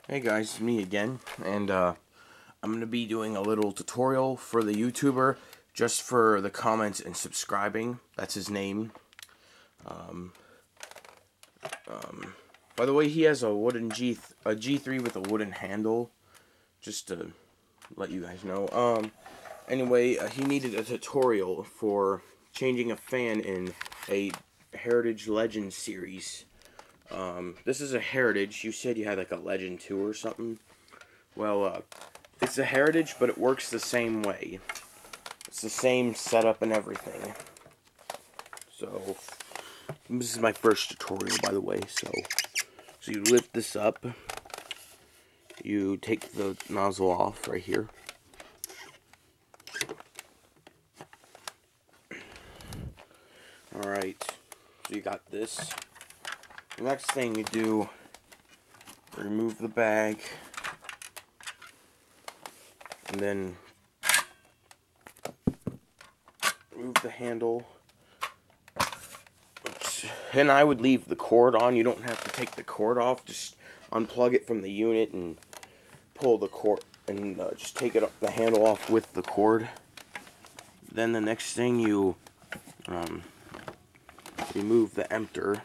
Hey guys, it's me again, and I'm going to be doing a little tutorial for the YouTuber, just for the comments and subscribing. That's his name. By the way, he has a wooden G3 with a wooden handle, just to let you guys know. Anyway, he needed a tutorial for changing a fan in a Heritage Legend series. This is a Heritage. You said you had like a Legend 2 or something. Well, it's a Heritage, but it works the same way. It's the same setup and everything. So, this is my first tutorial, by the way. So you lift this up. You take the nozzle off right here. Alright, so you got this. The next thing you do, remove the bag, and then remove the handle. Oops. And I would leave the cord on. You don't have to take the cord off. Just unplug it from the unit and pull the cord, and just take the handle off with the cord. Then the next thing, you remove the emptor.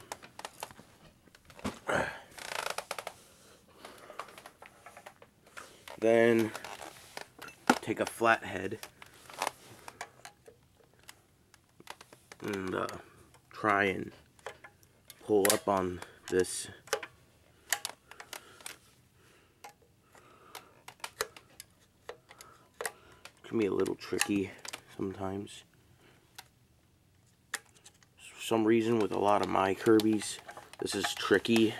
Then take a flathead and try and pull up on this. It can be a little tricky sometimes. For some reason, with a lot of my Kirbys, this is tricky.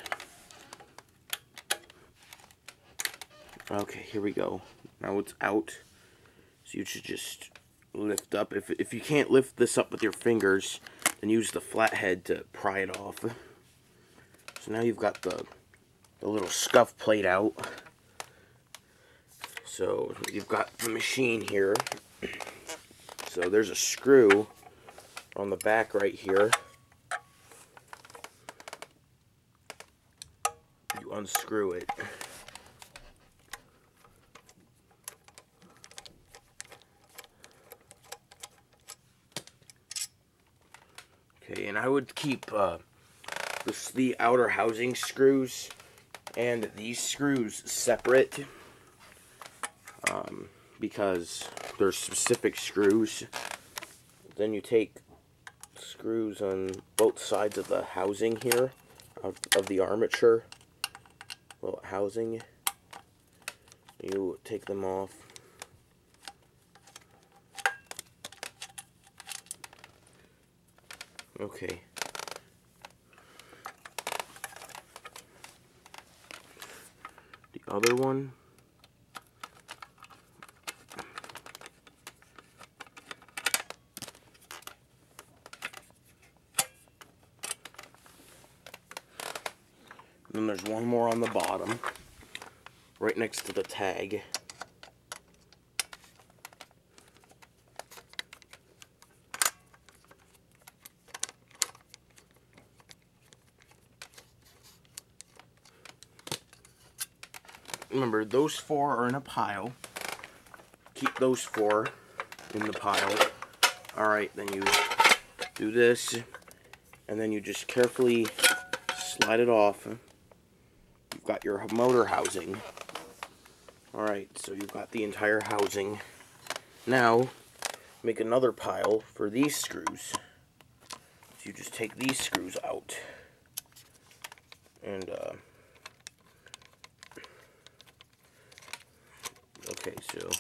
Okay, here we go. Now it's out. So you should just lift up. If you can't lift this up with your fingers, then use the flathead to pry it off. So now you've got the little scuff plate out. So you've got the machine here. So there's a screw on the back right here. You unscrew it. Okay, and I would keep the outer housing screws and these screws separate, because they're specific screws. Then you take screws on both sides of the housing here, of the armature, little housing. You take them off. Okay. The other one. And then there's one more on the bottom, right next to the tag. Remember, those four are in a pile. Keep those four in the pile. Alright, then you do this, and then you just carefully slide it off. You've got your motor housing. Alright, so you've got the entire housing. Now, make another pile for these screws. So you just take these screws out. And, okay, so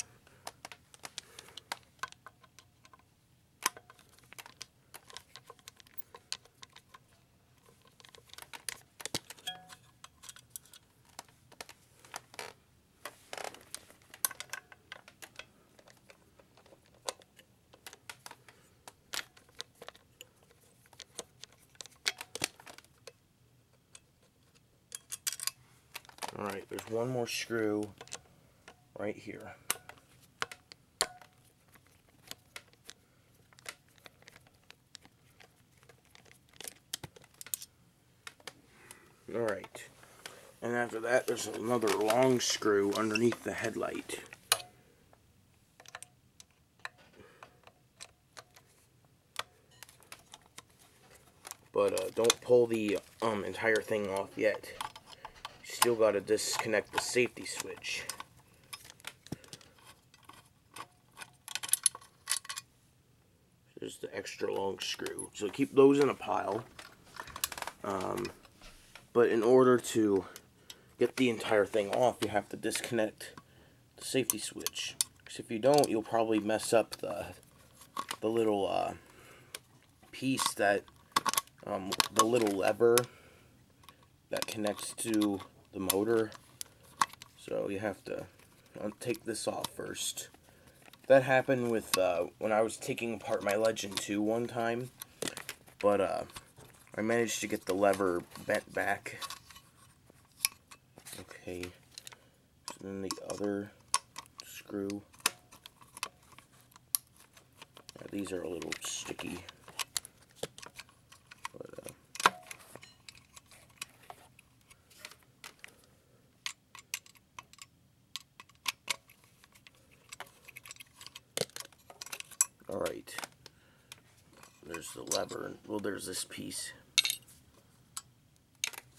alright, there's one more screw right here. Alright, And after that, there's another long screw underneath the headlight. But don't pull the entire thing off yet. You still got to disconnect the safety switch. There's the extra long screw. So keep those in a pile. But in order to get the entire thing off, you have to disconnect the safety switch. Because if you don't, you'll probably mess up the little piece that, the little lever that connects to the motor. So you have to take this off first. That happened with when I was taking apart my Legend 2 one time, but I managed to get the lever bent back. Okay, so then the other screw. Yeah, these are a little sticky, but all right. There's the lever. Well, there's this piece.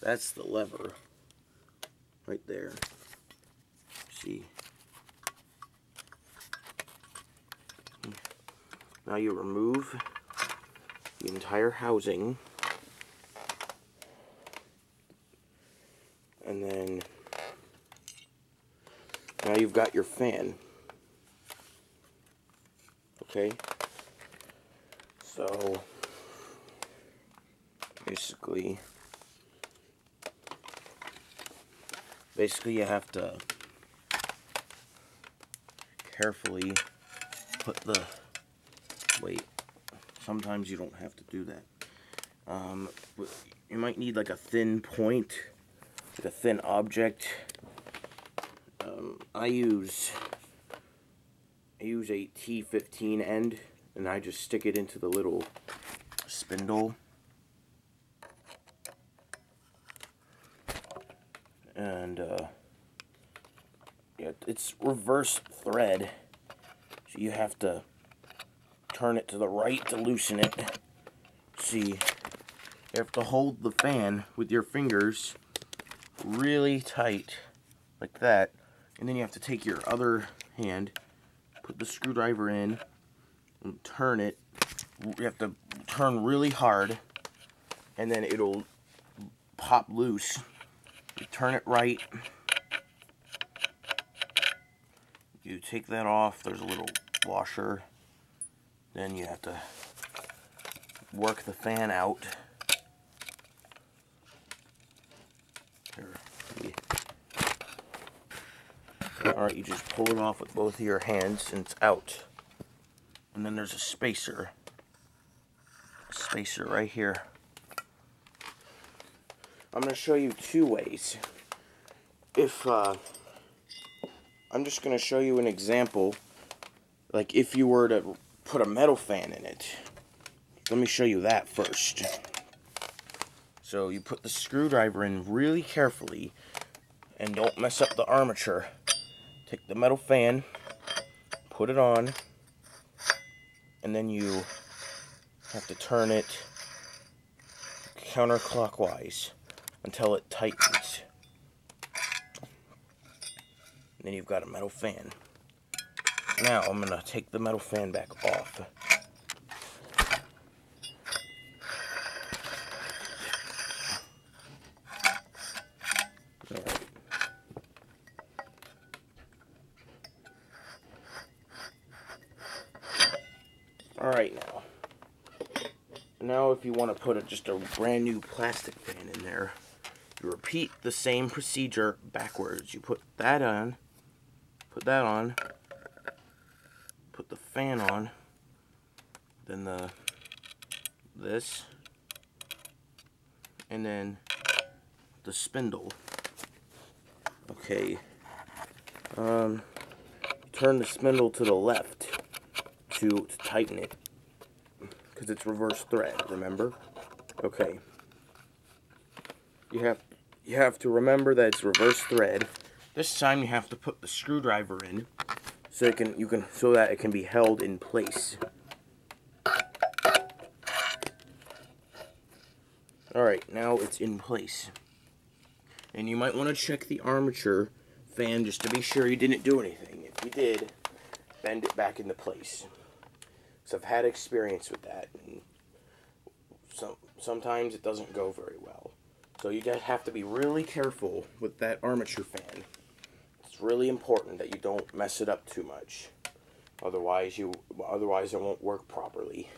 That's the lever. Right there. See? Now you remove the entire housing. And then now you've got your fan. Okay? So basically you have to carefully put the, wait, sometimes you don't have to do that. You might need like a thin point, like a thin object. I use a T15 end, and I just stick it into the little spindle. And yeah, it's reverse thread, so you have to turn it to the right to loosen it. See, you have to hold the fan with your fingers really tight, like that, and then you have to take your other hand, put the screwdriver in, and turn it. You have to turn really hard, and then it'll pop loose. You turn it right. You take that off. There's a little washer. Then you have to work the fan out. Here. Alright, you just pull it off with both of your hands and it's out. And then there's a spacer. A spacer right here. I'm going to show you two ways. I'm just going to show you an example, like if you were to put a metal fan in it. Let me show you that first. So you put the screwdriver in really carefully, and don't mess up the armature. Take the metal fan, put it on, and then you have to turn it counterclockwise until it tightens. And then you've got a metal fan. Now I'm going to take the metal fan back off. Alright. Alright, now if you want to put just a brand new plastic fan in there, you repeat the same procedure backwards. You put that on, put that on, put the fan on, then this, and then the spindle. Okay, turn the spindle to the left to tighten it, because it's reverse thread, remember? Okay. You you have to remember that it's reverse thread. This time you have to put the screwdriver in so that it can be held in place. Alright, now it's in place. And you might want to check the armature fan just to be sure you didn't do anything. If you did, bend it back into place. So I've had experience with that. And sometimes it doesn't go very well. So you guys have to be really careful with that armature fan. It's really important that you don't mess it up too much. Otherwise it won't work properly.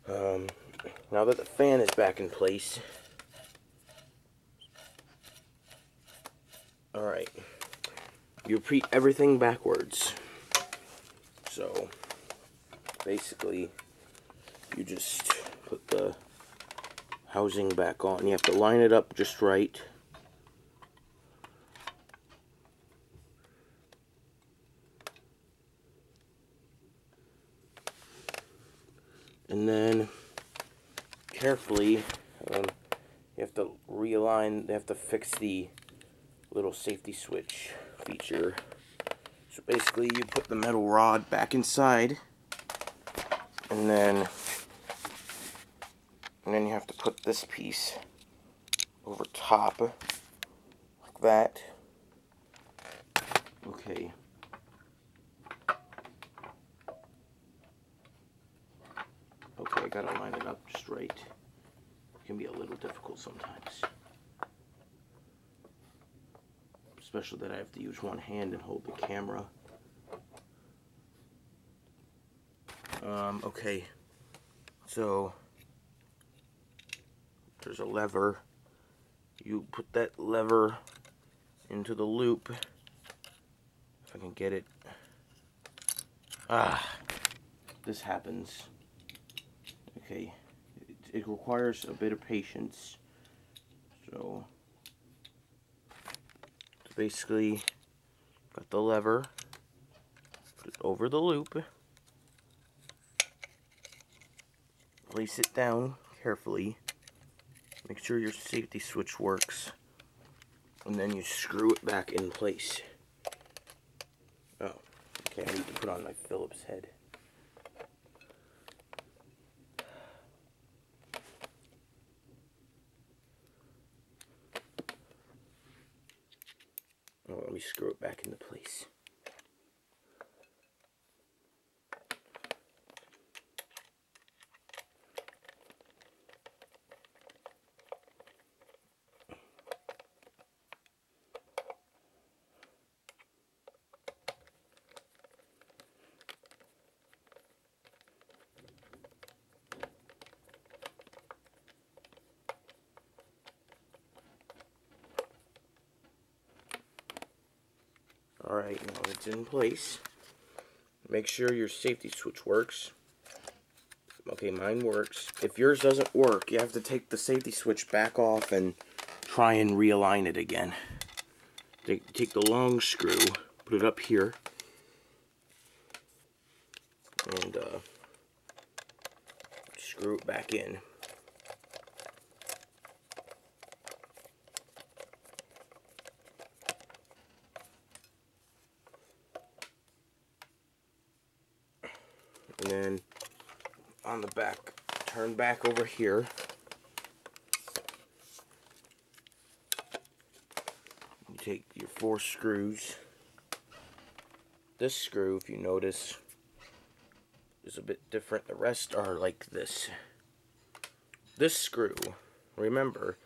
Now that the fan is back in place, alright, you repeat everything backwards. So, basically, you just put the housing back on. You have to line it up just right. And then, carefully, you have to realign, you have to fix the little safety switch feature. So basically you put the metal rod back inside, and then you have to put this piece over top like that. Okay. Okay, I gotta line it up just right. It can be a little difficult sometimes. Especially that I have to use one hand and hold the camera. Okay. So, there's a lever. You put that lever into the loop. If I can get it. This happens. Okay. It requires a bit of patience. So basically, got the lever, put it over the loop, place it down carefully, make sure your safety switch works, and then you screw it back in place. Oh, okay, I need to put on my Phillips head. Oh, let me screw it back into place. Alright, now it's in place. Make sure your safety switch works. Okay, mine works. If yours doesn't work, you have to take the safety switch back off and try and realign it again. Take the long screw, put it up here, and screw it back in. And then on the back, turn back over here. You take your 4 screws. This screw, if you notice, is a bit different. The rest are like this. This screw, remember,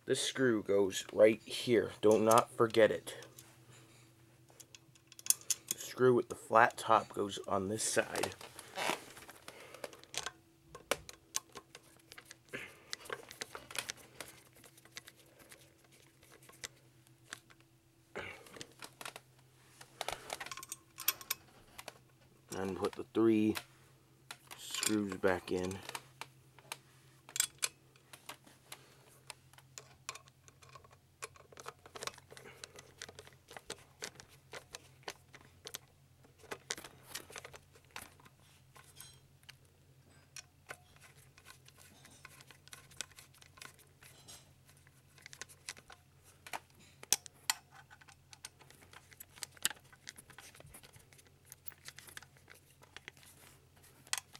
this screw goes right here. Do not forget it. The screw with the flat top goes on this side. And put the 3 screws back in.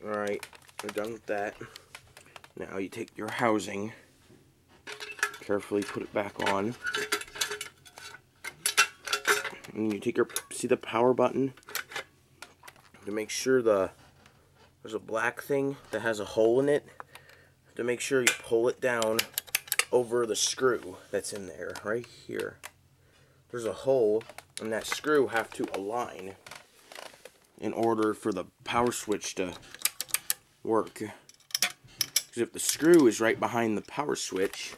Alright, we're done with that. Now you take your housing, carefully put it back on. And you take your, see the power button? To make sure there's a black thing that has a hole in it. To make sure you pull it down over the screw that's in there, right here. There's a hole, and that screw have to align in order for the power switch to work. Because if the screw is right behind the power switch,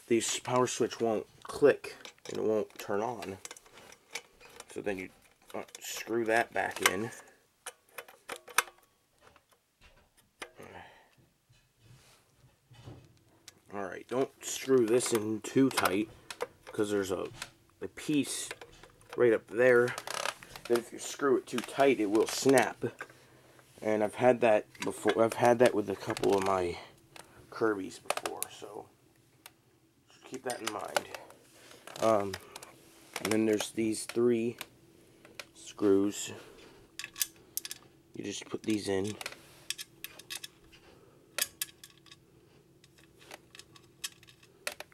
the power switch won't click and it won't turn on. So then you screw that back in. Alright, don't screw this in too tight, because there's a piece right up there that if you screw it too tight, it will snap. And I've had that before. I've had that with a couple of my Kirbys before, so just keep that in mind. And then there's these 3 screws. You just put these in.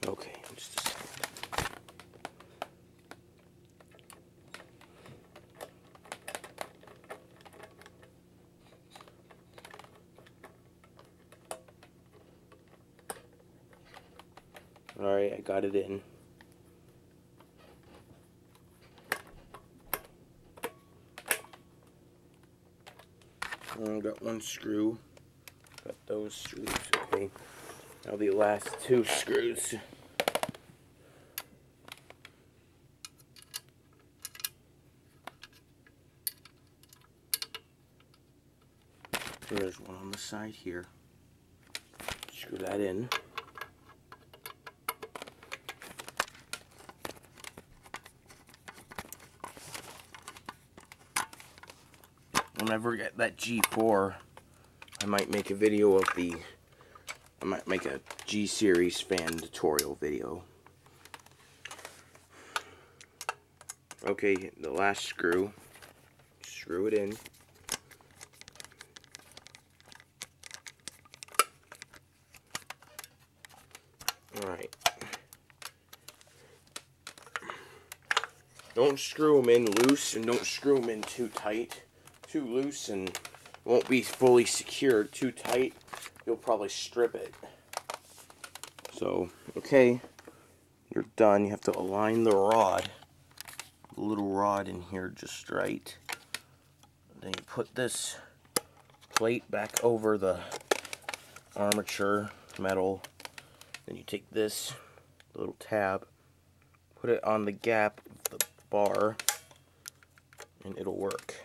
Okay, just a second. Alright, I got it in. Got 1 screw. Got those screws, okay. Now the last 2 screws. There's one on the side here. Screw that in. Whenever I get that G4, I might make a video of I might make a G-Series fan tutorial video. Okay, the last screw. Screw it in. Alright. Don't screw them in loose, and don't screw them in too tight. Too loose and it won't be fully secured. Too tight, you'll probably strip it. So, okay, you're done. You have to align the rod, the little rod in here just right. Then you put this plate back over the armature metal. Then you take this little tab, put it on the gap of the bar, and it'll work.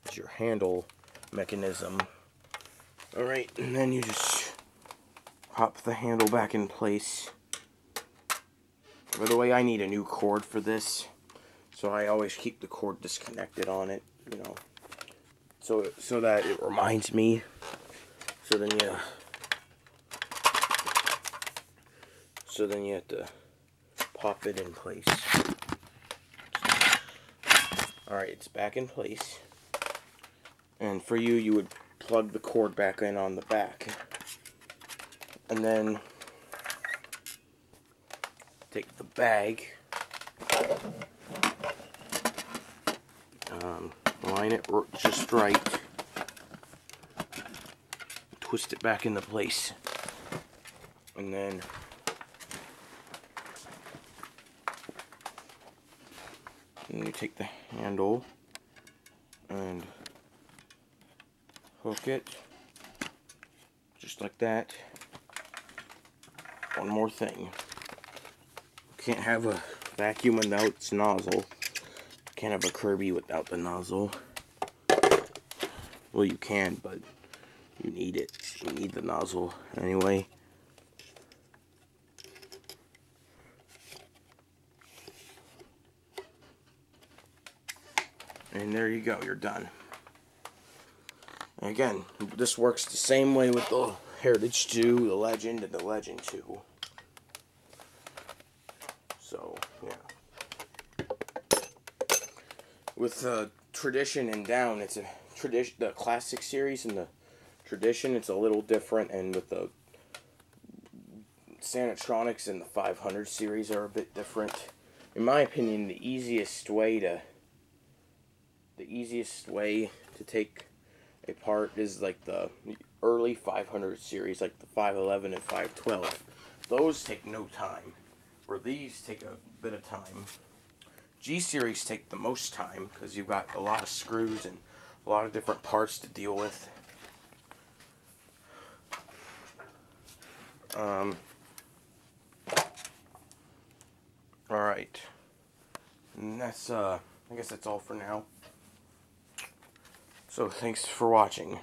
It's your handle mechanism. Alright, and then you just pop the handle back in place. By the way, I need a new cord for this, so I always keep the cord disconnected on it, you know, so that it reminds me. So then you have to pop it in place. Alright, it's back in place. And for you, you would plug the cord back in on the back. And then take the bag, line it just right, twist it back into place, and then you take the handle and hook it just like that. One more thing. Can't have a vacuum without its nozzle. Can't have a Kirby without the nozzle. Well, you can, but you need it. You need the nozzle anyway. And there you go, you're done. And again, this works the same way with the Heritage 2, the Legend, and the Legend 2. So, yeah. With Tradition and down, it's the Classic series and the Tradition, it's a little different, and with the Sanatronics and the 500 series are a bit different. In my opinion, the easiest way to take a part is like the early 500 series, like the 511 and 512. Those take no time, where these take a bit of time. G series take the most time because you've got a lot of screws and a lot of different parts to deal with. Alright. And that's, I guess that's all for now. So, thanks for watching.